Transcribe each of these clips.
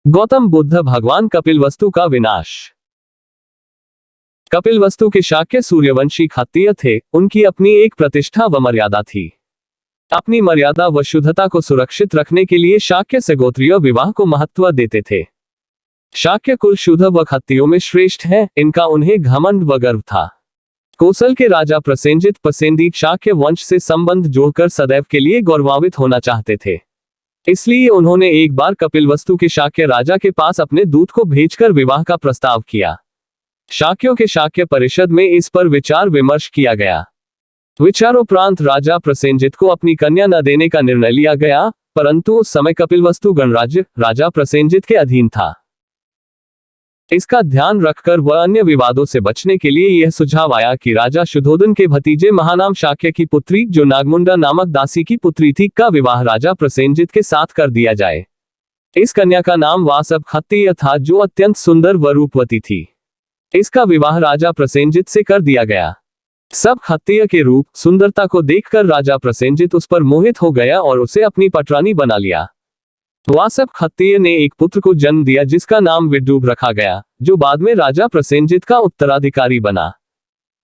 गौतम बुद्ध भगवान कपिलवस्तु का विनाश। कपिलवस्तु के शाक्य सूर्यवंशी क्षत्रिय थे। उनकी अपनी एक प्रतिष्ठा व मर्यादा थी। अपनी मर्यादा व शुद्धता को सुरक्षित रखने के लिए शाक्य से गोत्रीय विवाह को महत्व देते थे। शाक्य कुल शुद्ध व क्षत्रियों में श्रेष्ठ है, इनका उन्हें घमंड व गर्व था। कोसल के राजा प्रसेनजित पसेंदीक शाक्य वंश से संबंध जोड़कर सदैव के लिए गौरवान्वित होना चाहते थे। इसलिए उन्होंने एक बार कपिलवस्तु के शाक्य राजा के पास अपने दूत को भेजकर विवाह का प्रस्ताव किया। शाक्यों के शाक्य परिषद में इस पर विचार विमर्श किया गया। विचारोपरांत राजा प्रसेनजित को अपनी कन्या न देने का निर्णय लिया गया, परंतु उस समय कपिलवस्तु गणराज्य राजा प्रसेनजित के अधीन था। इसका ध्यान रखकर व अन्य विवादों से बचने के लिए यह सुझाव आया कि राजा शुद्धोधन के भतीजे महानाम शाक्य की पुत्री, जो नागमुंडा नामक दासी की पुत्री थी, का विवाह राजा प्रसेनजित के साथ कर दिया जाए। इस कन्या का नाम वासव क्षत्रिय था, जो अत्यंत सुंदर व रूपवती थी। इसका विवाह राजा प्रसेनजित से कर दिया गया। सब क्षत्रिय के रूप सुंदरता को देखकर राजा प्रसेनजित उस पर मोहित हो गया और उसे अपनी पटरानी बना लिया। वासव क्षत्रिय ने एक पुत्र को जन्म दिया, जिसका नाम विद्रूप रखा गया, जो बाद में राजा प्रसेनजित का उत्तराधिकारी बना।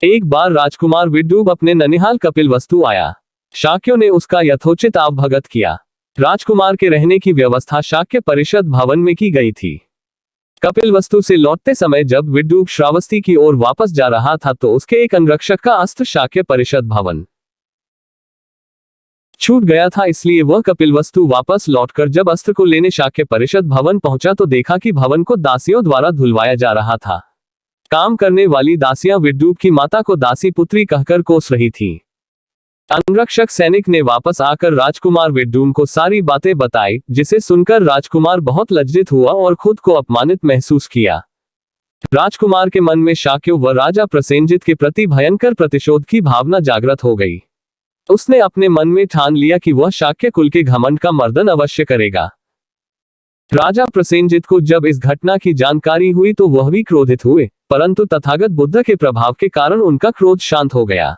एक बार राजकुमार विद्रूप अपने ननिहाल कपिलवस्तु आया। शाक्यों ने उसका यथोचित आवभगत किया। राजकुमार के रहने की व्यवस्था शाक्य परिषद भवन में की गई थी। कपिलवस्तु से लौटते समय जब विद्रूप श्रावस्ती की ओर वापस जा रहा था तो उसके एक अंगरक्षक का अस्त्र शाक्य परिषद भवन छूट गया था। इसलिए वह कपिलवस्तु वापस लौटकर जब अस्त्र को लेने शाक्य परिषद भवन पहुंचा तो देखा कि भवन को दासियों द्वारा धुलवाया जा रहा था। काम करने वाली दासियां विद्रूप की माता को दासी पुत्री कहकर कोस रही थीं। अंगरक्षक सैनिक ने वापस आकर राजकुमार विद्रूप को सारी बातें बताई, जिसे सुनकर राजकुमार बहुत लज्जित हुआ और खुद को अपमानित महसूस किया। राजकुमार के मन में शाक्यों व राजा प्रसेनजित के प्रति भयंकर प्रतिशोध की भावना जागृत हो गई। उसने अपने मन में ठान लिया कि वह शाक्य कुल के घमंड का मर्दन अवश्य करेगा। राजा प्रसेनजित को जब इस घटना की जानकारी हुई तो वह भी क्रोधित हुए, परंतु तथागत बुद्ध के प्रभाव के कारण उनका क्रोध शांत हो गया।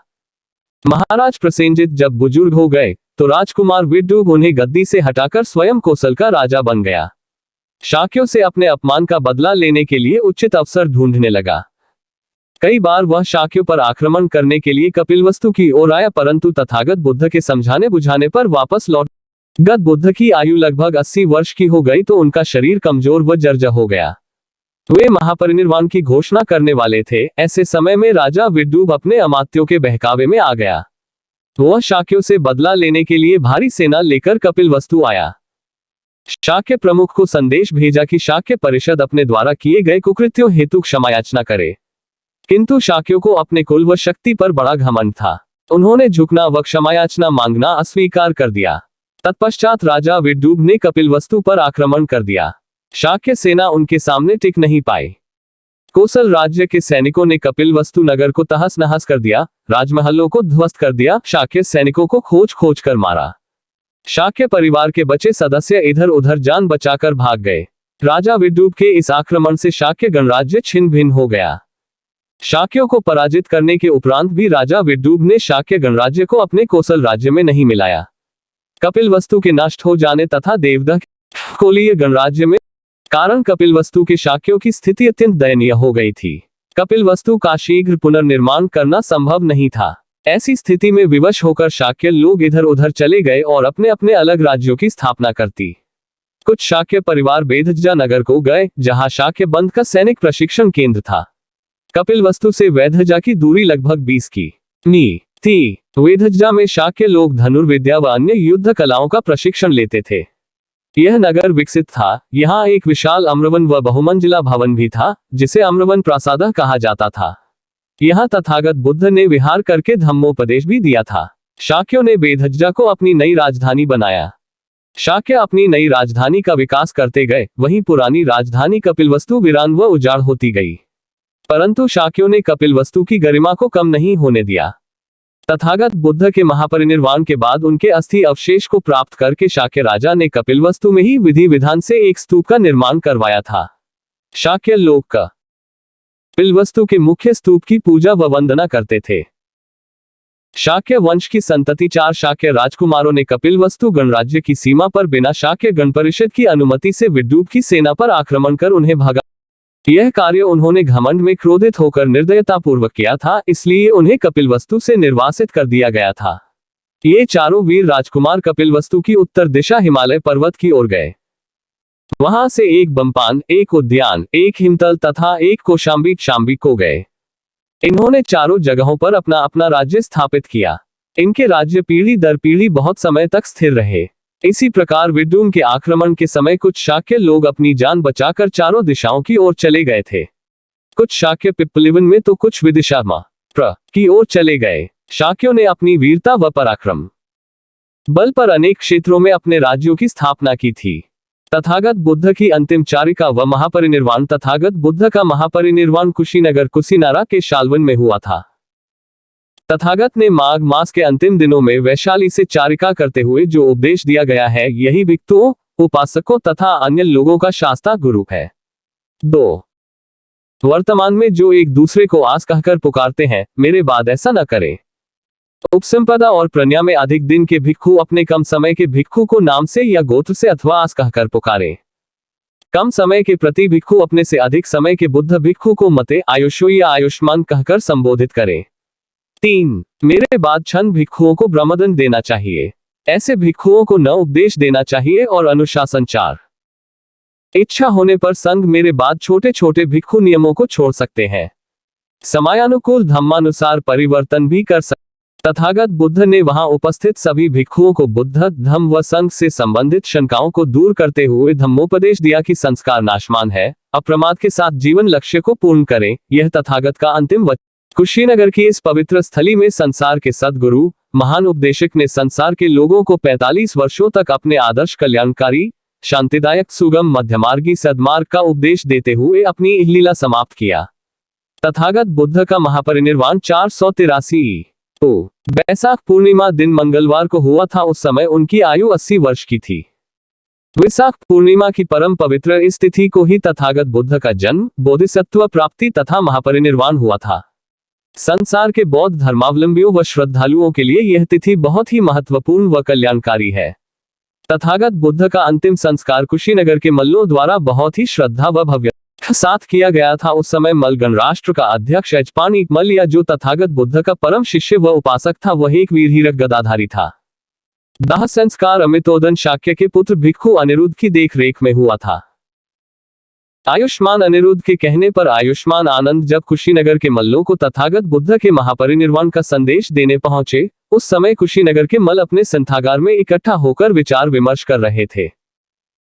महाराज प्रसेनजित जब बुजुर्ग हो गए तो राजकुमार विद्रूप उन्हें गद्दी से हटाकर स्वयं कोसल का राजा बन गया। शाक्यों से अपने अपमान का बदला लेने के लिए उचित अवसर ढूंढने लगा। कई बार वह शाक्यों पर आक्रमण करने के लिए कपिलवस्तु की ओर आया, परंतु तथागत बुद्ध के समझाने बुझाने पर वापस लौट गत बुद्ध की आयु लगभग 80 वर्ष की हो गई तो उनका शरीर कमजोर व जर्जर हो गया। वे महापरिनिर्वाण की घोषणा करने वाले थे। ऐसे समय में राजा विद्रूप अपने अमात्यों के बहकावे में आ गया। वह शाक्यों से बदला लेने के लिए भारी सेना लेकर कपिलवस्तु आया। शाक्य प्रमुख को संदेश भेजा कि शाक्य परिषद अपने द्वारा किए गए कुकृत्यों हेतु क्षमायाचना करे, किंतु शाक्यों को अपने कुल व शक्ति पर बड़ा घमंड था। उन्होंने झुकना व क्षमायाचना मांगना अस्वीकार कर दिया। तत्पश्चात राजा विद्रूप ने कपिलवस्तु पर आक्रमण कर दिया। शाक्य सेना उनके सामने टिक नहीं पाई। कोसल राज्य के सैनिकों ने कपिलवस्तु नगर को तहस नहस कर दिया, राजमहलों को ध्वस्त कर दिया, शाक्य सैनिकों को खोज खोज कर मारा। शाक्य परिवार के बचे सदस्य इधर उधर जान बचाकर भाग गए। राजा विद्रूप के इस आक्रमण से शाक्य गणराज्य छिन्न भिन्न हो गया। शाक्यों को पराजित करने के उपरांत भी राजा विद्रूप ने शाक्य गणराज्य को अपने कोसल राज्य में नहीं मिलाया। कपिलवस्तु के नष्ट हो जाने तथा देवदह कोलीय गणराज्य में कारण कपिलवस्तु के शाक्यों की स्थिति अत्यंत दयनीय हो गई थी। कपिलवस्तु का शीघ्र पुनर्निर्माण करना संभव नहीं था। ऐसी स्थिति में विवश होकर शाक्य लोग इधर उधर चले गए और अपने अपने अलग राज्यों की स्थापना करती। कुछ शाक्य परिवार बेधज्जा नगर को गए, जहां शाक्य बंद का सैनिक प्रशिक्षण केंद्र था। कपिलवस्तु से वेधज्जा की दूरी लगभग 20 की थी। वेधज्जा में शाक्य लोग धनुर्विद्या व अन्य युद्ध कलाओं का प्रशिक्षण लेते थे। यह नगर विकसित था। यहाँ एक विशाल अम्रवन व बहुमंजिला भवन भी था, जिसे अम्रवन प्रासाद कहा जाता था। यहाँ तथागत बुद्ध ने विहार करके धम्मोपदेश भी दिया था। शाक्यों ने बेधज्जा को अपनी नई राजधानी बनाया। शाक्य अपनी नई राजधानी का विकास करते गए, वहीं पुरानी राजधानी कपिलवस्तु वीरान व उजाड़ होती गई। परंतु शाक्यों ने कपिलवस्तु की गरिमा को कम नहीं होने दिया। तथागत बुद्ध के महापरिनिर्वाण के बाद उनके अस्थि अवशेष को प्राप्त करके शाक्य राजा ने कपिलवस्तु में ही विधि विधान से एक स्तूप का निर्माण करवाया था। शाक्य लोग कपिलवस्तु के मुख्य स्तूप की पूजा व वंदना करते थे। शाक्य वंश की संतति 4 शाक्य राजकुमारों ने कपिलवस्तु गणराज्य की सीमा पर बिना शाक्य गण परिषद की अनुमति से विद्रूप की सेना पर आक्रमण कर उन्हें भगा। यह कार्य उन्होंने घमंड में क्रोधित होकर निर्दयतापूर्वक किया था, इसलिए उन्हें कपिलवस्तु से निर्वासित कर दिया गया था। ये चारों वीर राजकुमार कपिलवस्तु की उत्तर दिशा हिमालय पर्वत की ओर गए। वहां से एक बम्पान, एक उद्यान, एक हिमतल तथा एक कौशाम्बी शाम्बिक को गए। इन्होंने चारों जगहों पर अपना अपना राज्य स्थापित किया। इनके राज्य पीढ़ी दर पीढ़ी बहुत समय तक स्थिर रहे। इसी प्रकार विद्रूम के आक्रमण के समय कुछ शाक्य लोग अपनी जान बचाकर चारों दिशाओं की ओर चले गए थे। कुछ शाक्य पिप्पलिवन में तो कुछ विदिशा की ओर चले गए। शाक्यों ने अपनी वीरता व पराक्रम बल पर अनेक क्षेत्रों में अपने राज्यों की स्थापना की थी। तथागत बुद्ध की अंतिम चारिका व महापरिनिर्वाण तथागत बुद्ध का महापरिनिर्वाण कुशीनगर कुशीनारा के शाल्वन में हुआ था। तथागत ने माघ मास के अंतिम दिनों में वैशाली से चारिका करते हुए जो उपदेश दिया गया है, यही भिक्षुओं, उपासकों तथा अन्य लोगों का शास्त्रा गुरु है। 2. वर्तमान में जो एक दूसरे को आस कहकर पुकारते हैं, मेरे बाद ऐसा न करें। उपसंपदा और प्रज्ञा में अधिक दिन के भिक्षु अपने कम समय के भिक्षु को नाम से या गोत्र से अथवा आस कहकर पुकारें। कम समय के प्रति भिक्षु अपने से अधिक समय के बुद्ध भिक्षु को मते, आयुष्यो या आयुष्मान कहकर संबोधित करें। 3. मेरे बाद छंद भिक्षुओं को ब्रह्मदंड देना चाहिए। ऐसे भिक्षुओं को न उपदेश देना चाहिए और अनुशासन 4. इच्छा होने पर संघ मेरे बाद छोटे छोटे भिक्षु नियमों को छोड़ सकते हैं। समयानुकूल धम्मानुसार परिवर्तन भी कर सकते। तथागत बुद्ध ने वहां उपस्थित सभी भिक्षुओं को बुद्ध, धम्म व संघ से संबंधित शंकाओं को दूर करते हुए धम्मोपदेश दिया कि संस्कार नाशवान है, अप्रमाद के साथ जीवन लक्ष्य को पूर्ण करें। यह तथागत का अंतिम वचन। कुशीनगर की इस पवित्र स्थली में संसार के सद्गुरु महान उपदेशक ने संसार के लोगों को 45 वर्षों तक अपने आदर्श कल्याणकारी, शांतिदायक, सुगम, मध्यमार्गी सद्मार्ग का उपदेश देते हुए अपनी लीला समाप्त किया। तथागत बुद्ध का महापरिनिर्वाण 483 बैसाख पूर्णिमा दिन मंगलवार को हुआ था। उस समय उनकी आयु 80 वर्ष की थी। वैशाख पूर्णिमा की परम पवित्र इस तिथि को ही तथागत बुद्ध का जन्म, बोधिसत्व प्राप्ति तथा महापरिनिर्वाण हुआ था। संसार के बौद्ध धर्मावलंबियों व श्रद्धालुओं के लिए यह तिथि बहुत ही महत्वपूर्ण व कल्याणकारी है। तथागत बुद्ध का अंतिम संस्कार कुशीनगर के मल्लों द्वारा बहुत ही श्रद्धा व भव्य साथ किया गया था। उस समय मल गणराष्ट्र का अध्यक्ष यजपानी मल या जो तथागत बुद्ध का परम शिष्य व उपासक था, वह एक वीर हीरक गदाधारी था। दाह संस्कार अमितोदन शाक्य के पुत्र भिक्षु अनिरुद्ध की देखरेख में हुआ था। आयुष्मान अनिरुद्ध के कहने पर आयुष्मान आनंद जब कुशीनगर के मल्लों को तथागत बुद्ध के महापरिनिर्वाण का संदेश देने पहुंचे, उस समय कुशीनगर के मल अपने संथागार में इकट्ठा होकर विचार विमर्श कर रहे थे।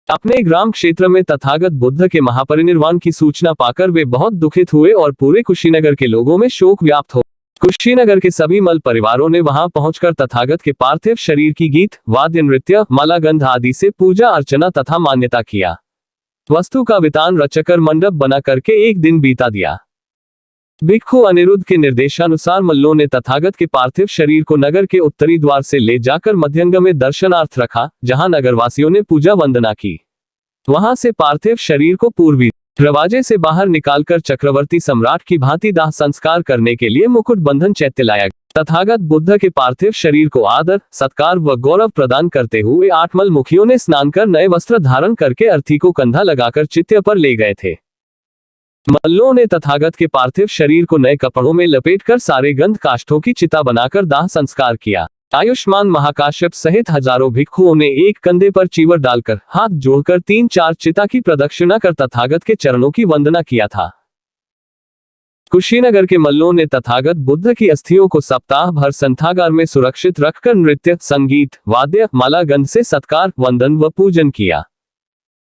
अपने ग्राम क्षेत्र में तथागत बुद्ध के महापरिनिर्वाण की सूचना पाकर वे बहुत दुखित हुए और पूरे कुशीनगर के लोगों में शोक व्याप्त हो। कुशीनगर के सभी मल परिवारों ने वहां पहुंचकर तथागत के पार्थिव शरीर की गीत, वाद्य, नृत्य, मालागंध आदि से पूजा अर्चना तथा मान्यता किया। वस्तु का वितान रचकर मंडप बना करके एक दिन बीता दिया। भिक्षु अनिरुद्ध के निर्देशानुसार मल्लों ने तथागत के पार्थिव शरीर को नगर के उत्तरी द्वार से ले जाकर मध्यंग में दर्शनार्थ रखा, जहां नगरवासियों ने पूजा वंदना की। वहां से पार्थिव शरीर को पूर्वी दरवाजे से बाहर निकालकर चक्रवर्ती सम्राट की भांति दाह संस्कार करने के लिए मुकुट बंधन चैत्य लाया। तथागत बुद्ध के पार्थिव शरीर को आदर, सत्कार व गौरव प्रदान करते हुए 8 मल मुखियों ने स्नान कर नए वस्त्र धारण करके अर्थी को कंधा लगाकर चित्य पर ले गए थे। मल्लों ने तथागत के पार्थिव शरीर को नए कपड़ों में लपेटकर सारे गंध काष्ठों की चिता बनाकर दाह संस्कार किया। आयुष्मान महाकाश्यप सहित हजारों भिक्षुओं ने एक कंधे पर चीवर डालकर हाथ जोड़कर 3-4 चिता की प्रदक्षिणा कर तथागत के चरणों की वंदना किया था। कुशीनगर के मल्लों ने तथागत बुद्ध की अस्थियों को सप्ताह भर संथागार में सुरक्षित रखकर नृत्य, संगीत, वाद्य, माला गंध से सत्कार, वंदन व पूजन किया।